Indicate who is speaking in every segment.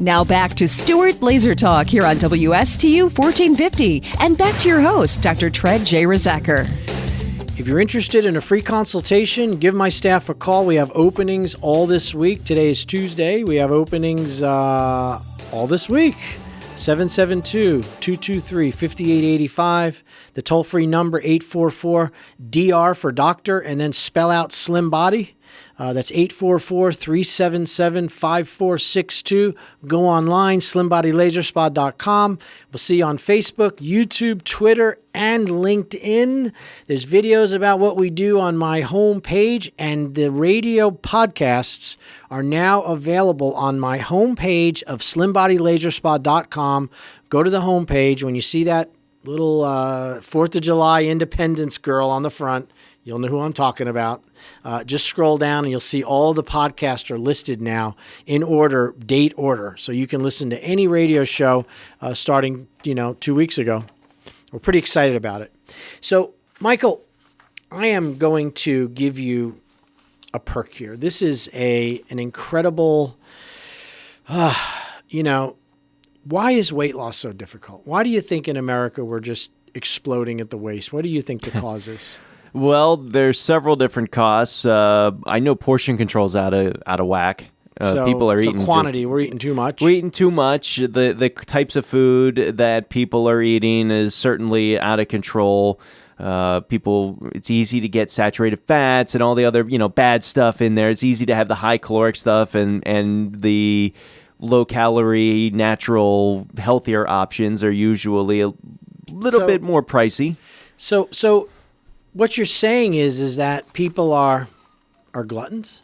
Speaker 1: Now back to Stuart Laser Talk here on WSTU 1450. And back to your host, Dr. Tred J. Rizacker.
Speaker 2: If you're interested in a free consultation, give my staff a call. We have openings all this week. Today is Tuesday. We have openings all this week. 772-223-5885. The toll-free number, 844-DR for doctor, and then spell out slim body. That's 844-377-5462. Go online, slimbodylaserspa.com. We'll see you on Facebook, YouTube, Twitter, and LinkedIn. There's videos about what we do on my homepage, and the radio podcasts are now available on my homepage of slimbodylaserspa.com. Go to the homepage. When you see that little 4th of July Independence girl on the front, you'll know who I'm talking about. Just scroll down and you'll see all the podcasts are listed now in order, date order. So you can listen to any radio show starting, 2 weeks ago. We're pretty excited about it. So, Michael, I am going to give you a perk here. This is an incredible, why is weight loss so difficult? Why do you think in America we're just exploding at the waist? What do you think the cause is?
Speaker 3: Well, there's several different costs. I know portion control's out of whack. People are eating
Speaker 2: quantity. We're eating too much.
Speaker 3: We're eating too much. The types of food that people are eating is certainly out of control. It's easy to get saturated fats and all the other bad stuff in there. It's easy to have the high caloric stuff and the low calorie, natural, healthier options are usually a little bit more pricey.
Speaker 2: So what you're saying is that people are gluttons?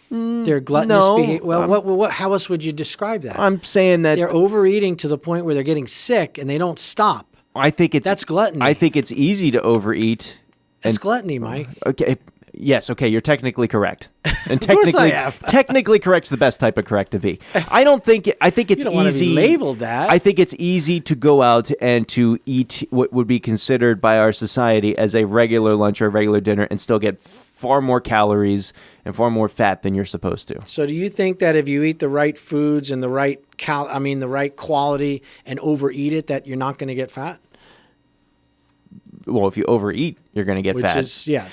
Speaker 2: They're gluttonous behavior. Well, how else would you describe that?
Speaker 3: I'm saying that
Speaker 2: they're overeating to the point where they're getting sick and they don't stop. That's gluttony.
Speaker 3: I think it's easy to overeat.
Speaker 2: That's gluttony, Mike.
Speaker 3: Okay. Yes. Okay. You're technically correct. And
Speaker 2: Of course I am.
Speaker 3: technically correct's the best type of correct to be. I think it's
Speaker 2: you don't
Speaker 3: easy.
Speaker 2: Want to be labeled that.
Speaker 3: I think it's easy to go out and to eat what would be considered by our society as a regular lunch or a regular dinner and still get far more calories and far more fat than you're supposed to.
Speaker 2: So do you think that if you eat the right foods and the right the right quality and overeat it, that you're not going to get fat?
Speaker 3: Well, if you overeat, you're going to get fat.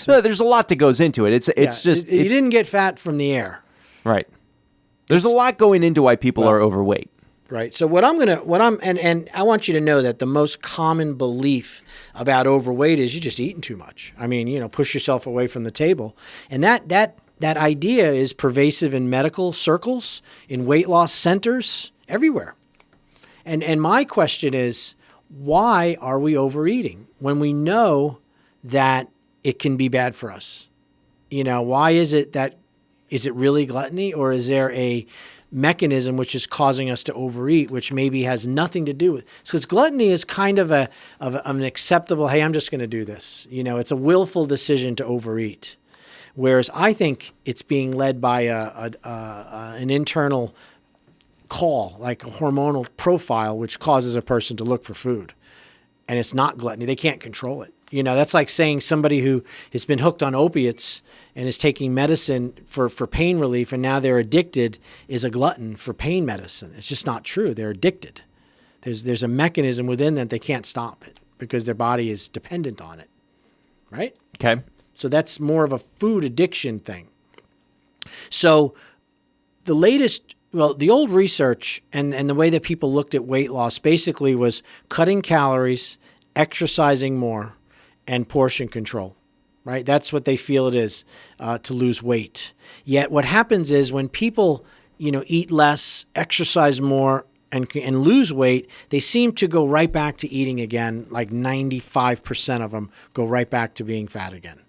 Speaker 2: No,
Speaker 3: there's a lot that goes into it. You
Speaker 2: didn't get fat from the air.
Speaker 3: Right. There's a lot going into why people are overweight.
Speaker 2: Right. So and I want you to know that the most common belief about overweight is you're just eating too much. I mean, push yourself away from the table. And that idea is pervasive in medical circles, in weight loss centers, everywhere. And my question is, why are we overeating when we know that it can be bad for us? Why is it really gluttony, or is there a mechanism which is causing us to overeat, which maybe has nothing to do with it? So gluttony is kind of an acceptable, hey, I'm just going to do this. It's a willful decision to overeat. Whereas I think it's being led by an internal call, like a hormonal profile, which causes a person to look for food. And it's not gluttony. They can't control it. That's like saying somebody who has been hooked on opiates and is taking medicine for pain relief and now they're addicted is a glutton for pain medicine. It's just not true. They're addicted. There's a mechanism within that they can't stop it because their body is dependent on it. Right?
Speaker 3: Okay.
Speaker 2: So that's more of a food addiction thing. So the old research and the way that people looked at weight loss basically was cutting calories, exercising more, and portion control, right? That's what they feel it is to lose weight. Yet what happens is when people, eat less, exercise more, and lose weight, they seem to go right back to eating again. Like 95% of them go right back to being fat again.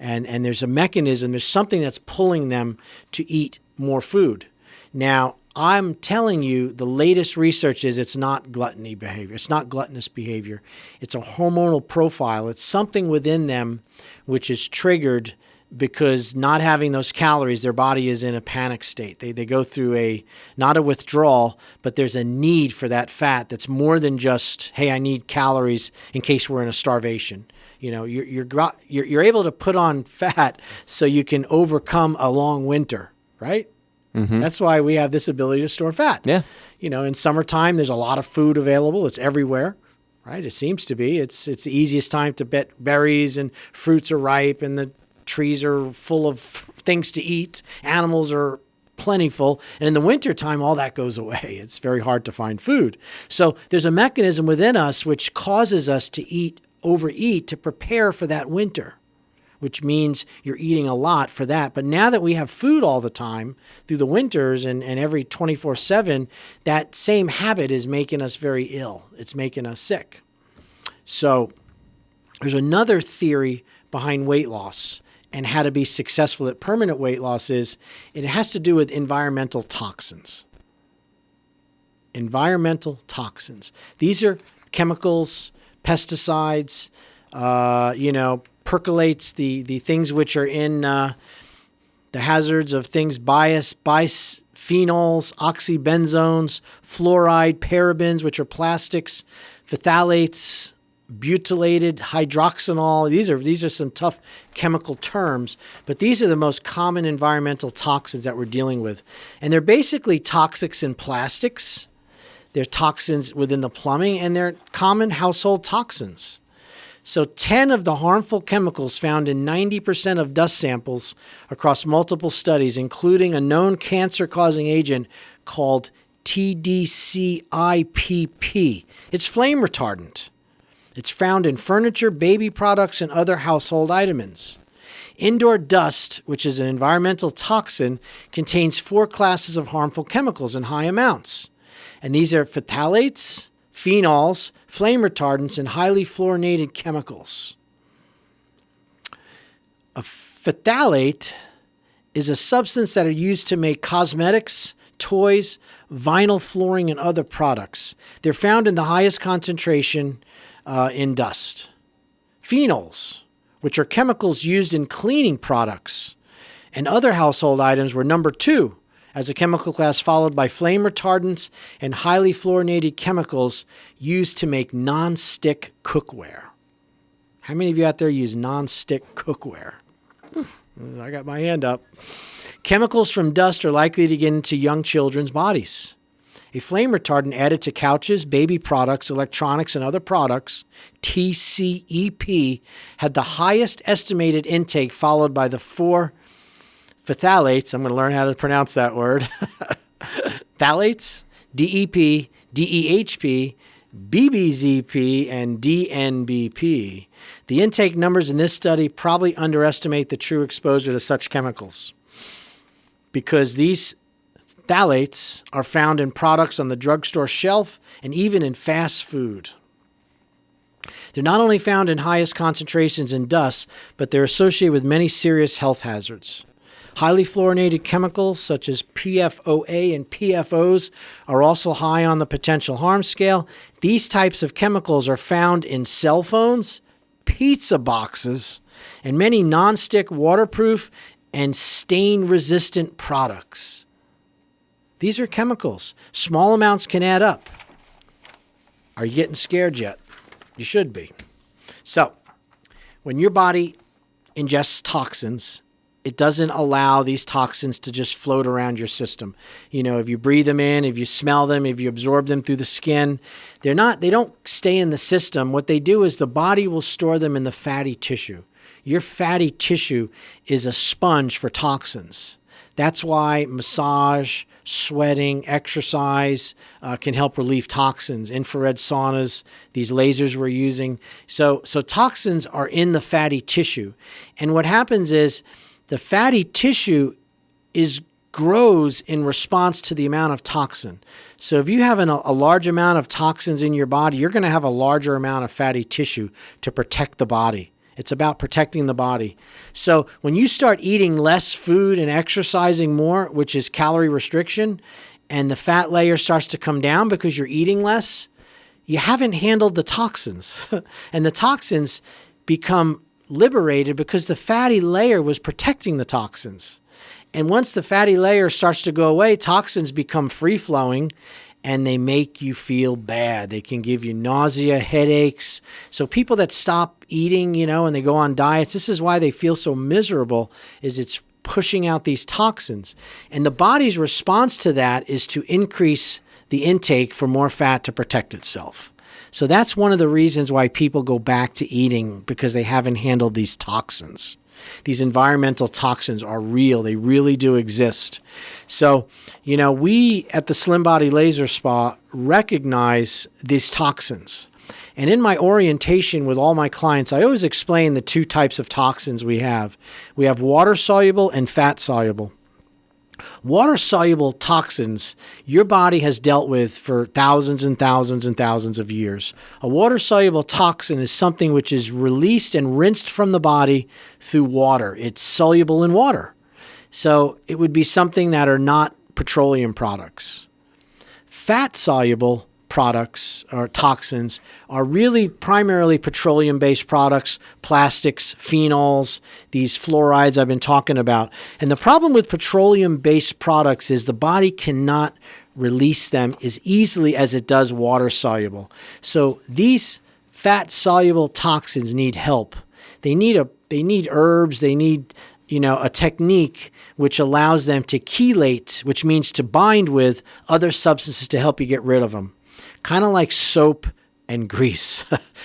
Speaker 2: And there's a mechanism, there's something that's pulling them to eat more food. Now, I'm telling you, the latest research is it's not gluttony behavior. It's not gluttonous behavior. It's a hormonal profile. It's something within them which is triggered because not having those calories, their body is in a panic state. They go through not a withdrawal, but there's a need for that fat that's more than just, hey, I need calories in case we're in a starvation. You're able to put on fat so you can overcome a long winter, right? That's why we have this ability to store fat.
Speaker 3: Yeah.
Speaker 2: In summertime, there's a lot of food available. It's everywhere, right? It seems to be. It's the easiest time to bet berries and fruits are ripe and the trees are full of things to eat. Animals are plentiful. And in the wintertime, all that goes away. It's very hard to find food. So there's a mechanism within us which causes us to overeat to prepare for that winter, which means you're eating a lot for that. But now that we have food all the time through the winters and every 24/7, that same habit is making us very ill. It's making us sick. So there's another theory behind weight loss and how to be successful at permanent weight loss is it has to do with environmental toxins. Environmental toxins. These are chemicals, pesticides, percolates the things which are in the hazards of things, bisphenols, oxybenzones, fluoride, parabens, which are plastics, phthalates, butylated hydroxinol. These are some tough chemical terms, but these are the most common environmental toxins that we're dealing with. And they're basically toxics in plastics. They're toxins within the plumbing, and they're common household toxins. So 10 of the harmful chemicals found in 90% of dust samples across multiple studies, including a known cancer-causing agent called TDCIPP. It's flame retardant. It's found in furniture, baby products, and other household items. Indoor dust, which is an environmental toxin, contains 4 classes of harmful chemicals in high amounts. And these are phthalates, phenols, flame retardants, and highly fluorinated chemicals. A phthalate is a substance that are used to make cosmetics, toys, vinyl flooring, and other products. They're found in the highest concentration in dust. Phenols, which are chemicals used in cleaning products and other household items, were number 2 as a chemical class, followed by flame retardants and highly fluorinated chemicals used to make non-stick cookware. How many of you out there use non-stick cookware? I got my hand up. Chemicals from dust are likely to get into young children's bodies. A flame retardant added to couches, baby products, electronics, and other products, TCEP, had the highest estimated intake, followed by the 4 phthalates. I'm going to learn how to pronounce that word. Phthalates, DEP, DEHP, BBZP, and DNBP. The intake numbers in this study probably underestimate the true exposure to such chemicals, because these phthalates are found in products on the drugstore shelf and even in fast food. They're not only found in highest concentrations in dust, but they're associated with many serious health hazards. Highly fluorinated chemicals such as PFOA and PFOs are also high on the potential harm scale. These types of chemicals are found in cell phones, pizza boxes, and many non-stick, waterproof, and stain-resistant products. These are chemicals. Small amounts can add up. Are you getting scared yet? You should be. So, when your body ingests toxins, it doesn't allow these toxins to just float around your system. If you breathe them in, if you smell them, if you absorb them through the skin, they don't stay in the system. What they do is the body will store them in the fatty tissue. Your fatty tissue is a sponge for toxins. That's why massage, sweating, exercise can help relieve toxins. Infrared saunas, these lasers we're using. So toxins are in the fatty tissue. And what happens is the fatty tissue grows in response to the amount of toxin. So if you have a large amount of toxins in your body, you're going to have a larger amount of fatty tissue to protect the body. It's about protecting the body. So when you start eating less food and exercising more, which is calorie restriction, and the fat layer starts to come down because you're eating less, you haven't handled the toxins. And the toxins become liberated because the fatty layer was protecting the toxins. And once the fatty layer starts to go away, toxins become free-flowing, and they make you feel bad. They can give you nausea, headaches. So people that stop eating, and they go on diets, this is why they feel so miserable, is it's pushing out these toxins. And the body's response to that is to increase the intake for more fat to protect itself. So that's one of the reasons why people go back to eating, because they haven't handled these toxins. These environmental toxins are real. They really do exist. So, we at the Slim Body Laser Spa recognize these toxins. And in my orientation with all my clients, I always explain the two types of toxins we have. We have water-soluble and fat-soluble. Water-soluble toxins, your body has dealt with for thousands and thousands and thousands of years. A water-soluble toxin is something which is released and rinsed from the body through water. It's soluble in water. So it would be something that are not petroleum products. Fat-soluble products or toxins are really primarily petroleum-based products, plastics, phenols, these fluorides I've been talking about. And the problem with petroleum-based products is the body cannot release them as easily as it does water-soluble. So these fat-soluble toxins need help. They need herbs, they need a technique which allows them to chelate, which means to bind with other substances to help you get rid of them. Kind of like soap and grease.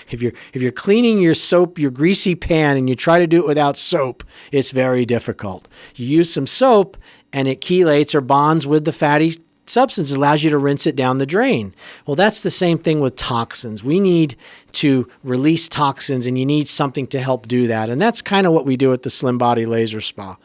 Speaker 2: If you're cleaning your soap, your greasy pan, and you try to do it without soap, it's very difficult. You use some soap, and it chelates or bonds with the fatty substance. It allows you to rinse it down the drain. Well, that's the same thing with toxins. We need to release toxins, and you need something to help do that. And that's kind of what we do at the Slim Body Laser Spa.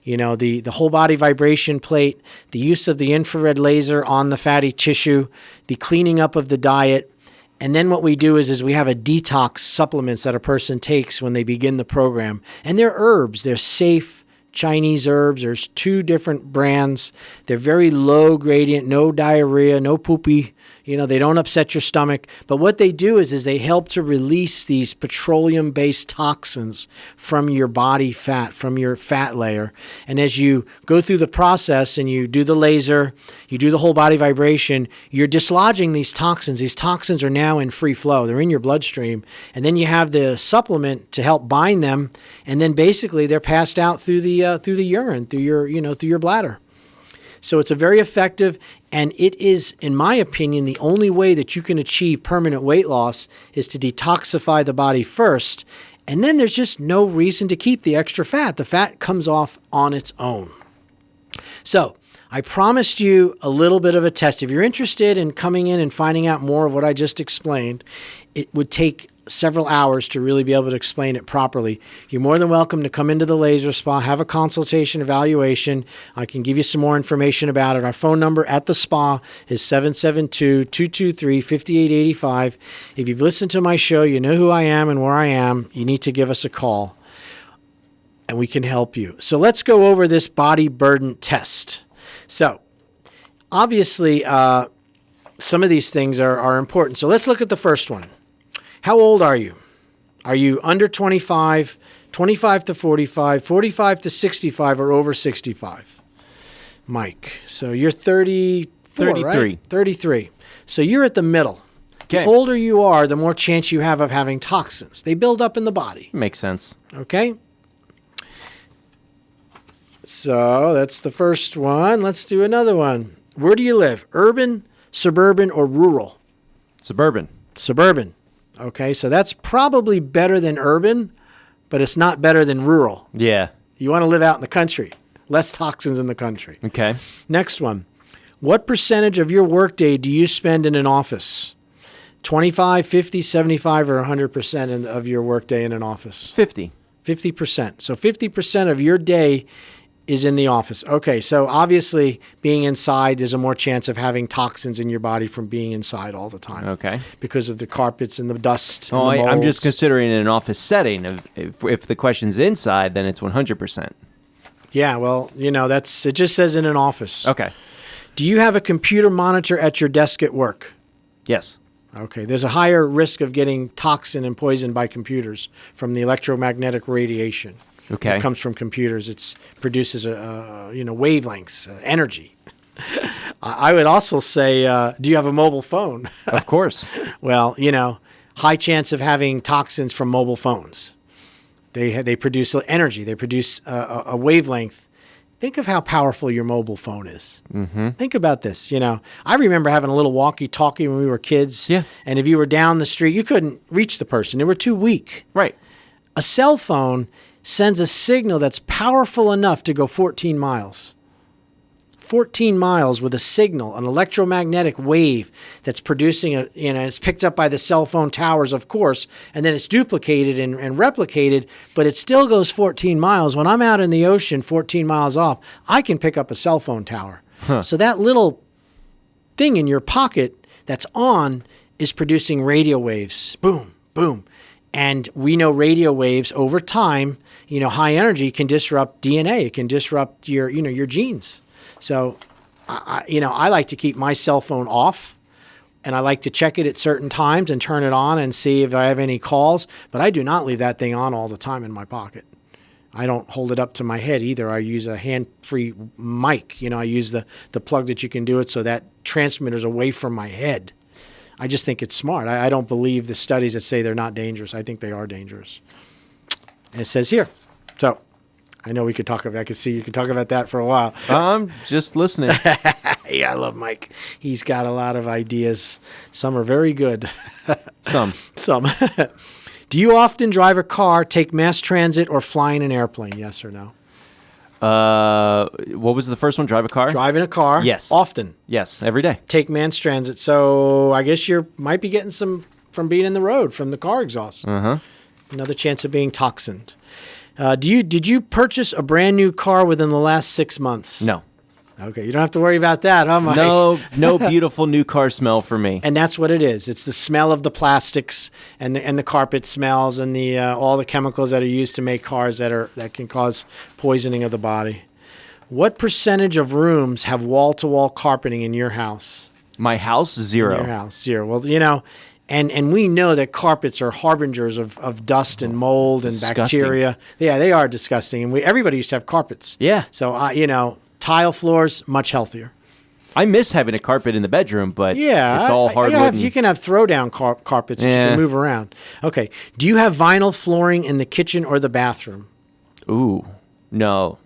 Speaker 2: The whole body vibration plate, the use of the infrared laser on the fatty tissue, the cleaning up of the diet. And then what we do is we have a detox supplements that a person takes when they begin the program. And they're herbs. They're safe Chinese herbs. There's 2 different brands. They're very low gradient, no diarrhea, no poopy. They don't upset your stomach. But what they do is they help to release these petroleum-based toxins from your body fat, from your fat layer. And as you go through the process and you do the laser, you do the whole body vibration, you're dislodging these toxins. These toxins are now in free flow. They're in your bloodstream. And then you have the supplement to help bind them. And then basically they're passed out through the urine, through your bladder. So it's a very effective, and it is, in my opinion, the only way that you can achieve permanent weight loss is to detoxify the body first. And then there's just no reason to keep the extra fat. The fat comes off on its own. So I promised you a little bit of a test. If you're interested in coming in and finding out more of what I just explained, it would take several hours to really be able to explain it properly. You're more than welcome to come into the laser spa, have a consultation evaluation. I can give you some more information about it. Our phone number at the spa is 772-223-5885. If you've listened to my show, you know who I am and where I am. You need to give us a call and we can help you. So let's go over this body burden test. So obviously, some of these things are important. So let's look at the first one. How old are you? Are you under 25, 25 to 45, 45 to 65, or over 65? Mike. So you're 34,
Speaker 3: 33.
Speaker 2: Right? 33. So you're at the middle.
Speaker 3: Okay.
Speaker 2: The older you are, the more chance you have of having toxins. They build up in the body.
Speaker 3: Makes sense.
Speaker 2: Okay? So that's the first one. Let's do another one. Where do you live? Urban, suburban, or rural?
Speaker 3: Suburban.
Speaker 2: Suburban. Okay, so that's probably better than urban, but it's not better than rural.
Speaker 3: Yeah.
Speaker 2: You want to live out in the country. Less toxins in the country.
Speaker 3: Okay.
Speaker 2: Next one. What percentage of your workday do you spend in an office? 25, 50, 75, or 100% of your workday in an office?
Speaker 3: 50.
Speaker 2: 50%. So 50% of your day is in the office. Okay, so obviously being inside, there's a more chance of having toxins in your body from being inside all the time.
Speaker 3: Okay.
Speaker 2: Because of the carpets and the dust.
Speaker 3: Oh,
Speaker 2: and the
Speaker 3: I'm just
Speaker 2: molds.
Speaker 3: considering an office setting. If the question's inside, then it's 100%.
Speaker 2: Yeah, well, it just says in an office.
Speaker 3: Okay.
Speaker 2: Do you have a computer monitor at your desk at work?
Speaker 3: Yes.
Speaker 2: Okay, there's a higher risk of getting toxin and poison by computers from the electromagnetic radiation.
Speaker 3: Okay.
Speaker 2: That comes from computers. It produces wavelengths, energy. I would also say, do you have a mobile phone?
Speaker 3: Of course.
Speaker 2: Well, high chance of having toxins from mobile phones. They produce energy. They produce a wavelength Think of how powerful your mobile phone is. Mm-hmm. Think about this. I remember having a little walkie-talkie when we were kids.
Speaker 3: Yeah.
Speaker 2: And if you were down the street, you couldn't reach the person. They were too weak.
Speaker 3: Right.
Speaker 2: A cell phone sends a signal that's powerful enough to go 14 miles. 14 miles with a signal, an electromagnetic wave that's producing it's picked up by the cell phone towers, of course, and then it's duplicated and replicated, but it still goes 14 miles. When I'm out in the ocean 14 miles off, I can pick up a cell phone tower. Huh. So that little thing in your pocket that's on is producing radio waves. Boom, boom. And we know radio waves over time, high energy can disrupt DNA. It can disrupt your genes. So, I like to keep my cell phone off, and I like to check it at certain times and turn it on and see if I have any calls. But I do not leave that thing on all the time in my pocket. I don't hold it up to my head either. I use a hand-free mic. I use the plug that you can do it so that transmitter's away from my head. I just think it's smart. I don't believe the studies that say they're not dangerous. I think they are dangerous. And it says here. So I know we could talk about. I could see you could talk about that for a while.
Speaker 3: I'm just listening.
Speaker 2: Yeah, I love Mike. He's got a lot of ideas. Some are very good.
Speaker 3: Some.
Speaker 2: Do you often drive a car, take mass transit, or fly in an airplane? Yes or no?
Speaker 3: What was the first one? Drive a car?
Speaker 2: Driving a car.
Speaker 3: Yes.
Speaker 2: Often.
Speaker 3: Yes, every day.
Speaker 2: Take mass transit. So I guess you might be getting some from being in the road, from the car exhaust.
Speaker 3: Uh-huh.
Speaker 2: Another chance of being toxined. Did you purchase a brand new car within the last 6 months?
Speaker 3: No.
Speaker 2: Okay, you don't have to worry about that, huh, Mike?
Speaker 3: No beautiful new car smell for me.
Speaker 2: And that's what it is. It's the smell of the plastics and the carpet smells and the all the chemicals that are used to make cars that can cause poisoning of the body. What percentage of rooms have wall-to-wall carpeting in your house?
Speaker 3: My house, 0.
Speaker 2: In your house, 0. Well, And we know that carpets are harbingers of dust and mold and
Speaker 3: Disgusting.
Speaker 2: bacteria. Yeah, they are disgusting. And everybody used to have carpets.
Speaker 3: Yeah.
Speaker 2: So, tile floors, much healthier.
Speaker 3: I miss having a carpet in the bedroom, but
Speaker 2: Yeah.
Speaker 3: it's all hardwood.
Speaker 2: You can have throw-down carpets that you can move around. Okay. Do you have vinyl flooring in the kitchen or the bathroom?
Speaker 3: Ooh, no.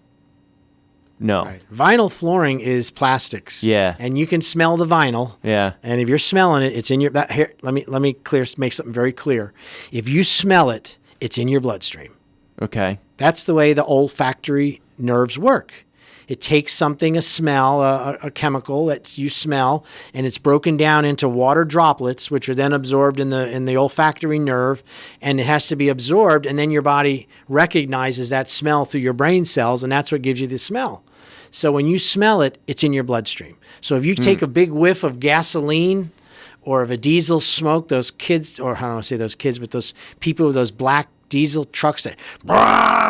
Speaker 2: Right. Vinyl flooring is plastics.
Speaker 3: Yeah.
Speaker 2: And you can smell the vinyl.
Speaker 3: Yeah.
Speaker 2: And if you're smelling it, it's in your here. Let me make something very clear. If you smell it, it's in your bloodstream.
Speaker 3: Okay.
Speaker 2: That's the way the olfactory nerves work. It takes something, a smell, a chemical that you smell, and it's broken down into water droplets, which are then absorbed in the olfactory nerve, and it has to be absorbed, and then your body recognizes that smell through your brain cells, and that's what gives you the smell. So when you smell it, it's in your bloodstream. So if you take a big whiff of gasoline or of a diesel smoke, those kids, or how do I say those kids, but those people with those black diesel trucks that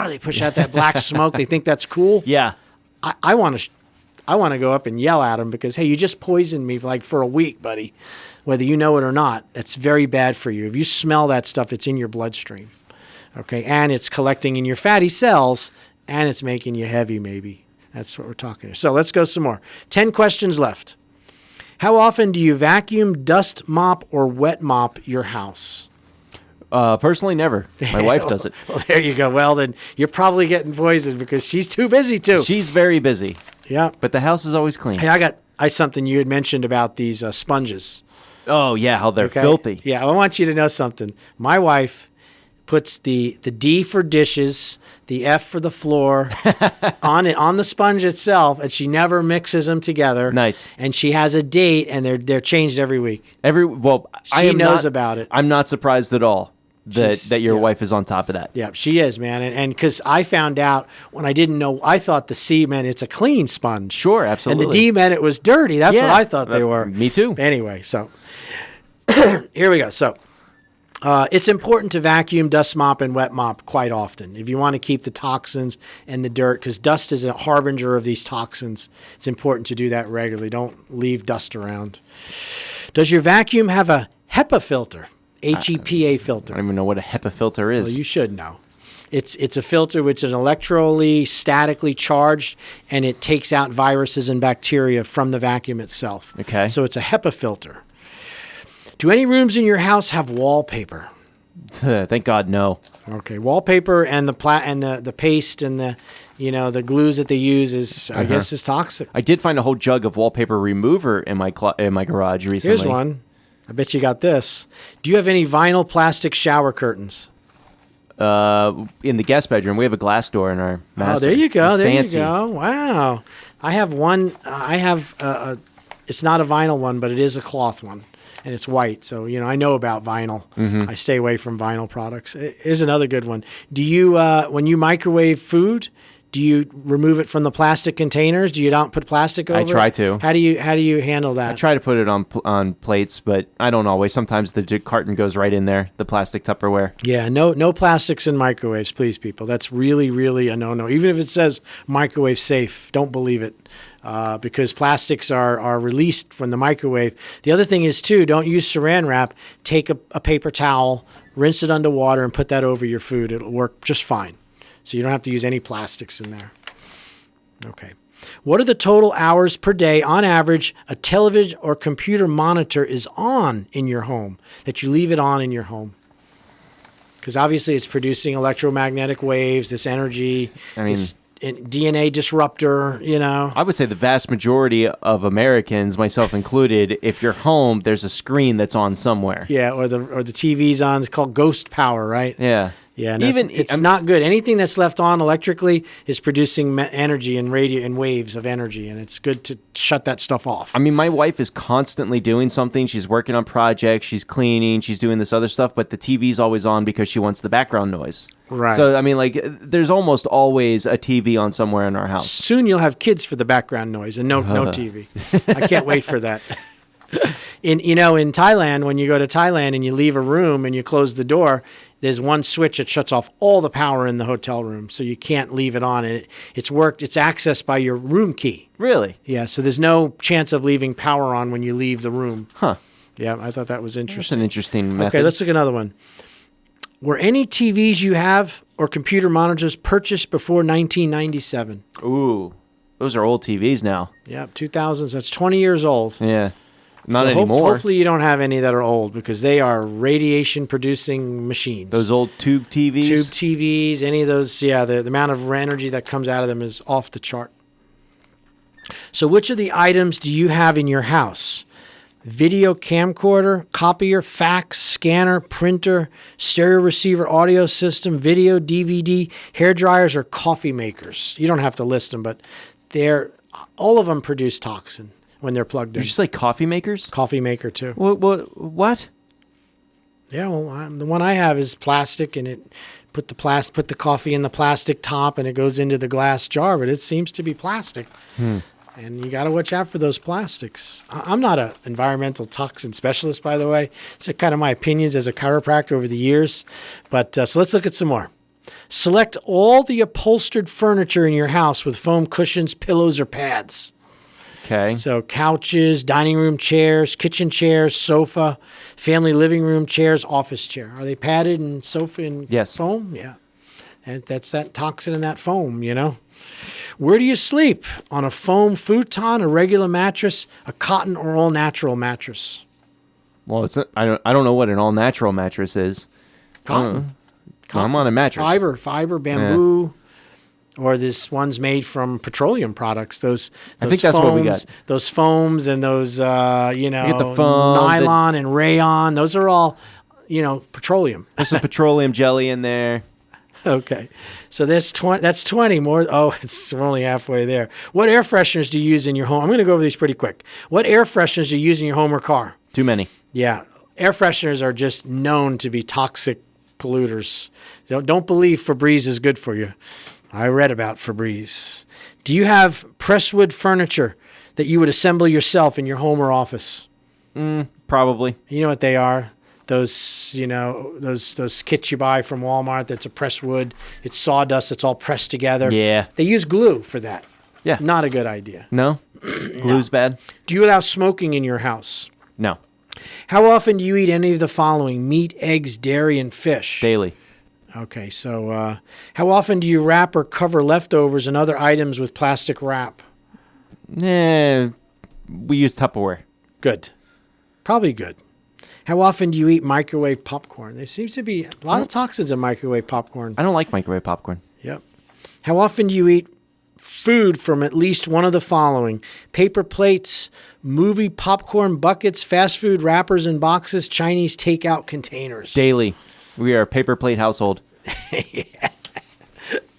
Speaker 2: they push out that black smoke, they think that's cool.
Speaker 3: Yeah.
Speaker 2: I want to go up and yell at them because, hey, you just poisoned me for a week, buddy. Whether you know it or not, that's very bad for you. If you smell that stuff, it's in your bloodstream. Okay, and it's collecting in your fatty cells, and it's making you heavy maybe. That's what we're talking here. So let's go some more. 10 questions left. How often do you vacuum, dust mop, or wet mop your house?
Speaker 3: Personally, never. My wife does it.
Speaker 2: Well, there you go. Well, then you're probably getting poisoned because she's too busy too.
Speaker 3: She's very busy.
Speaker 2: Yeah.
Speaker 3: But the house is always clean.
Speaker 2: Hey, I something you had mentioned about these sponges.
Speaker 3: Oh, yeah, how they're
Speaker 2: Okay?
Speaker 3: filthy.
Speaker 2: Yeah, I want you to know something. My wife puts the D for dishes, the F for the floor on the sponge itself, and she never mixes them together.
Speaker 3: Nice.
Speaker 2: And she has a date, and they're changed every week.
Speaker 3: She
Speaker 2: knows about it.
Speaker 3: I'm not surprised at all that your wife is on top of that.
Speaker 2: Yeah, she is, man. And because I found out when I didn't know, I thought the C meant it's a clean sponge.
Speaker 3: Sure, absolutely.
Speaker 2: And the D meant it was dirty. That's what I thought they were.
Speaker 3: Me too.
Speaker 2: Anyway, so here we go. So it's important to vacuum, dust mop, and wet mop quite often if you want to keep the toxins and the dirt, because dust is a harbinger of these toxins. It's important to do that regularly. Don't leave dust around. Does your vacuum have a HEPA filter? HEPA filter.
Speaker 3: I don't even know what a HEPA filter is.
Speaker 2: Well, you should know. It's a filter which is electrically, statically charged, and it takes out viruses and bacteria from the vacuum itself.
Speaker 3: Okay.
Speaker 2: So it's a HEPA filter. Do any rooms in your house have wallpaper?
Speaker 3: Thank God, no.
Speaker 2: Okay, wallpaper and the paste and the the glues that they use is, I guess, is toxic.
Speaker 3: I did find a whole jug of wallpaper remover in my garage recently.
Speaker 2: Here's one. I bet you got this. Do you have any vinyl plastic shower curtains?
Speaker 3: In the guest bedroom, we have a glass door in our master.
Speaker 2: Oh, there you go. There
Speaker 3: Fancy.
Speaker 2: you go. Wow. I have one. It's not a vinyl one, but it is a cloth one, and it's white. So, I know about vinyl. I stay away from vinyl products. Here's another good one. Do you, when you microwave food, do you remove it from the plastic containers? Do you not put plastic over it?
Speaker 3: I try to.
Speaker 2: How do you handle that?
Speaker 3: I try to put it on plates, but I don't always. Sometimes the carton goes right in there, the plastic Tupperware.
Speaker 2: Yeah, no plastics in microwaves, please, people. That's really, really a no-no. Even if it says microwave safe, don't believe it, because plastics are released from the microwave. The other thing is, too, don't use saran wrap. Take a paper towel, rinse it under water, and put that over your food. It'll work just fine. So you don't have to use any plastics in there. Okay. What are the total hours per day, on average, a television or computer monitor is on in your home, that you leave it on in your home? Because obviously it's producing electromagnetic waves, this energy, this DNA disruptor,
Speaker 3: I would say the vast majority of Americans, myself included, if you're home, there's a screen that's on somewhere.
Speaker 2: Yeah, or the TV's on. It's called ghost power, right?
Speaker 3: Yeah.
Speaker 2: Yeah, and it's not good. Anything that's left on electrically is producing energy and radio and waves of energy, and it's good to shut that stuff off.
Speaker 3: I mean, my wife is constantly doing something. She's working on projects, she's cleaning, she's doing this other stuff, but the TV's always on because she wants the background noise.
Speaker 2: Right.
Speaker 3: So, I mean, there's almost always a TV on somewhere in our house.
Speaker 2: Soon you'll have kids for the background noise and no TV. I can't wait for that. In Thailand, when you go to Thailand and you leave a room and you close the door, there's one switch that shuts off all the power in the hotel room, so you can't leave it on. And it's accessed by your room key.
Speaker 3: Really?
Speaker 2: Yeah, so there's no chance of leaving power on when you leave the room.
Speaker 3: Huh.
Speaker 2: Yeah, I thought that was interesting.
Speaker 3: That's an interesting method.
Speaker 2: Okay, let's look at another one. Were any TVs you have or computer monitors purchased before 1997?
Speaker 3: Ooh, those are old TVs now.
Speaker 2: Yeah, 2000s. That's 20 years old.
Speaker 3: Yeah. Not
Speaker 2: so
Speaker 3: anymore.
Speaker 2: Hopefully you don't have any that are old, because they are radiation-producing machines.
Speaker 3: Those old tube TVs?
Speaker 2: Tube TVs, any of those, the amount of energy that comes out of them is off the chart. So which of the items do you have in your house? Video camcorder, copier, fax, scanner, printer, stereo receiver, audio system, video, DVD, hair dryers, or coffee makers? You don't have to list them, but all of them produce toxin when they're plugged in.
Speaker 3: Did you say coffee makers?
Speaker 2: Coffee maker, too.
Speaker 3: What?
Speaker 2: Yeah, well, the one I have is plastic, and it put the coffee in the plastic top, and it goes into the glass jar, but it seems to be plastic. And you got to watch out for those plastics. I'm not an environmental toxin specialist, by the way. It's kind of my opinions as a chiropractor over the years. But so let's look at some more. Select all the upholstered furniture in your house with foam cushions, pillows, or pads.
Speaker 3: Okay.
Speaker 2: So couches, dining room chairs, kitchen chairs, sofa, family living room chairs, office chair. Are they padded and sofa and foam? Yeah. And that's that toxin in that foam, Where do you sleep? On a foam futon, a regular mattress, a cotton or all natural mattress?
Speaker 3: Well, I don't know what an all natural mattress is.
Speaker 2: Cotton.
Speaker 3: I'm on a mattress.
Speaker 2: Fiber, bamboo. Or this one's made from petroleum products. I think that's what we got. Those foams and those,
Speaker 3: the foam,
Speaker 2: nylon and rayon. Those are all, petroleum.
Speaker 3: There's some petroleum jelly in there.
Speaker 2: Okay. So that's 20 more. Oh, we're only halfway there. What air fresheners do you use in your home? I'm going to go over these pretty quick. What air fresheners do you use in your home or car?
Speaker 3: Too many.
Speaker 2: Yeah. Air fresheners are just known to be toxic polluters. Don't believe Febreze is good for you. I read about Febreze. Do you have presswood furniture that you would assemble yourself in your home or office?
Speaker 3: Probably.
Speaker 2: You know what they are? Those kits you buy from Walmart that's a pressed wood. It's sawdust. It's all pressed together.
Speaker 3: Yeah.
Speaker 2: They use glue for that.
Speaker 3: Yeah.
Speaker 2: Not a good idea.
Speaker 3: No? Glue's bad?
Speaker 2: Do you allow smoking in your house?
Speaker 3: No.
Speaker 2: How often do you eat any of the following? Meat, eggs, dairy, and fish?
Speaker 3: Daily.
Speaker 2: Okay, so how often do you wrap or cover leftovers and other items with plastic wrap?
Speaker 3: We use Tupperware.
Speaker 2: Good. Probably good. How often do you eat microwave popcorn? There seems to be a lot of toxins in microwave popcorn.
Speaker 3: I don't like microwave popcorn.
Speaker 2: Yep. How often do you eat food from at least one of the following: paper plates, movie popcorn buckets, fast food wrappers and boxes, Chinese takeout containers?
Speaker 3: Daily. We are a paper plate household.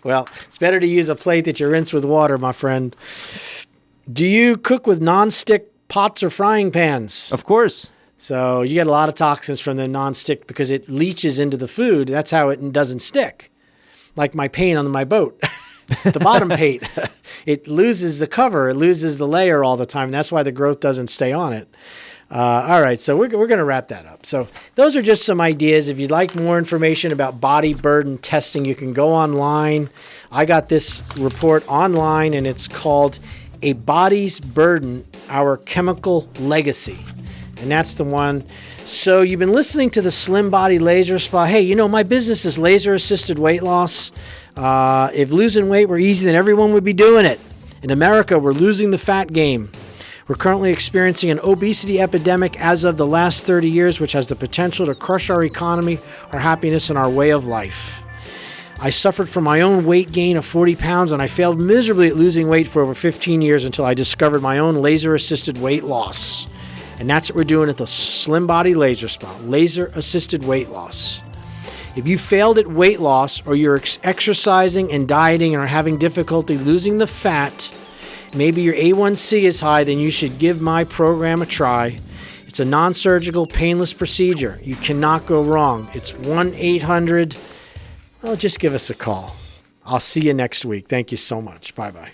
Speaker 2: Well, it's better to use a plate that you rinse with water, my friend. Do you cook with nonstick pots or frying pans?
Speaker 3: Of course.
Speaker 2: So you get a lot of toxins from the nonstick because it leaches into the food. That's how it doesn't stick. Like my paint on my boat. The bottom paint. It loses the cover. It loses the layer all the time. That's why the growth doesn't stay on it. All right, so we're going to wrap that up. So those are just some ideas. If you'd like more information about body burden testing, you can go online. I got this report online, and it's called A Body's Burden, Our Chemical Legacy. And that's the one. So you've been listening to the Slim Body Laser Spa. Hey, you know, my business is laser-assisted weight loss. If losing weight were easy, then everyone would be doing it. In America, we're losing the fat game. We're currently experiencing an obesity epidemic as of the last 30 years, which has the potential to crush our economy, our happiness, and our way of life. I suffered from my own weight gain of 40 pounds, and I failed miserably at losing weight for over 15 years until I discovered my own laser-assisted weight loss. And that's what we're doing at the Slim Body Laser Spa, laser-assisted weight loss. If you failed at weight loss, or you're exercising and dieting and are having difficulty losing the fat, maybe your A1C is high, then you should give my program a try. It's a non-surgical, painless procedure. You cannot go wrong. It's 1-800. Well, just give us a call. I'll see you next week. Thank you so much. Bye-bye.